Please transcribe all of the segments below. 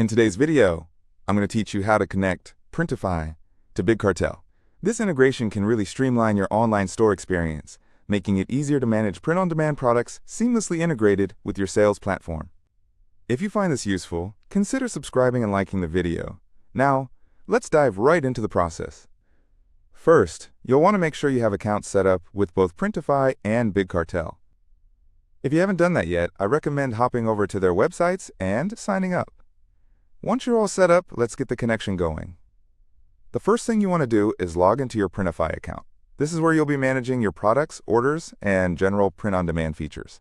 In today's video, I'm going to teach you how to connect Printify to Big Cartel. This integration can really streamline your online store experience, making it easier to manage print-on-demand products seamlessly integrated with your sales platform. If you find this useful, consider subscribing and liking the video. Now, let's dive right into the process. First, you'll want to make sure you have accounts set up with both Printify and Big Cartel. If you haven't done that yet, I recommend hopping over to their websites and signing up. Once you're all set up, let's get the connection going. The first thing you want to do is log into your Printify account. This is where you'll be managing your products, orders, and general print-on-demand features.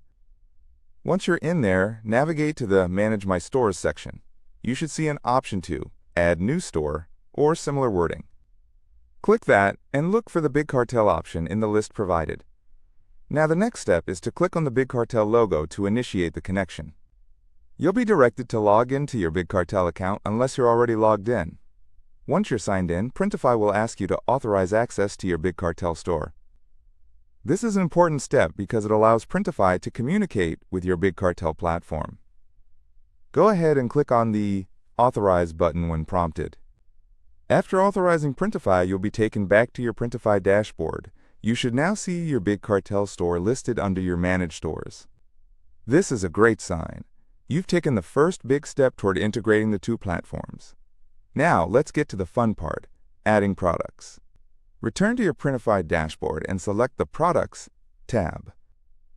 Once you're in there, navigate to the Manage My Stores section. You should see an option to Add New Store or similar wording. Click that and look for the Big Cartel option in the list provided. Now the next step is to click on the Big Cartel logo to initiate the connection. You'll be directed to log into your Big Cartel account unless you're already logged in. Once you're signed in, Printify will ask you to authorize access to your Big Cartel store. This is an important step because it allows Printify to communicate with your Big Cartel platform. Go ahead and click on the Authorize button when prompted. After authorizing Printify, you'll be taken back to your Printify dashboard. You should now see your Big Cartel store listed under your Managed Stores. This is a great sign. You've taken the first big step toward integrating the two platforms. Now, let's get to the fun part, adding products. Return to your Printify dashboard and select the Products tab.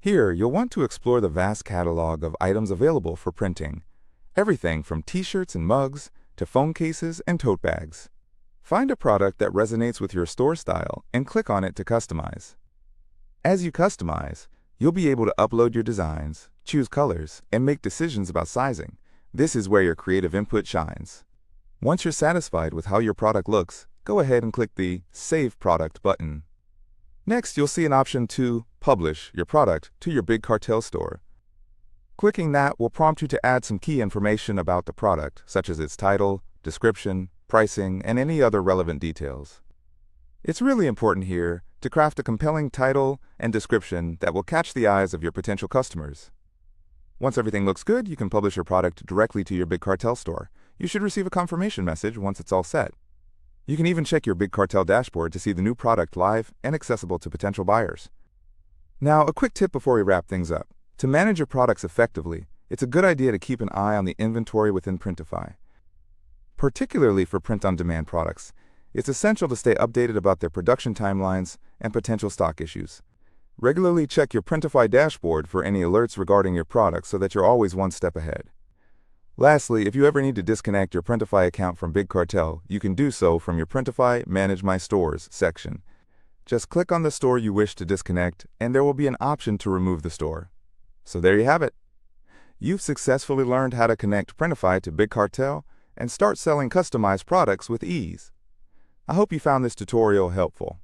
Here, you'll want to explore the vast catalog of items available for printing. Everything from t-shirts and mugs to phone cases and tote bags. Find a product that resonates with your store style and click on it to customize. As you customize, you'll be able to upload your designs, choose colors, and make decisions about sizing. This is where your creative input shines. Once you're satisfied with how your product looks, go ahead and click the Save Product button. Next, you'll see an option to publish your product to your Big Cartel store. Clicking that will prompt you to add some key information about the product, such as its title, description, pricing, and any other relevant details. It's really important here to craft a compelling title and description that will catch the eyes of your potential customers. Once everything looks good, you can publish your product directly to your Big Cartel store. You should receive a confirmation message once it's all set. You can even check your Big Cartel dashboard to see the new product live and accessible to potential buyers. Now, a quick tip before we wrap things up. To manage your products effectively, it's a good idea to keep an eye on the inventory within Printify. Particularly for print-on-demand products, it's essential to stay updated about their production timelines and potential stock issues. Regularly check your Printify dashboard for any alerts regarding your products so that you're always one step ahead. Lastly, if you ever need to disconnect your Printify account from Big Cartel, you can do so from your Printify Manage My Stores section. Just click on the store you wish to disconnect, and there will be an option to remove the store. So there you have it. You've successfully learned how to connect Printify to Big Cartel and start selling customized products with ease. I hope you found this tutorial helpful.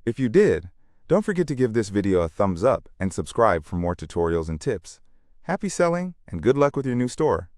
If you did, don't forget to give this video a thumbs up and subscribe for more tutorials and tips. Happy selling and good luck with your new store.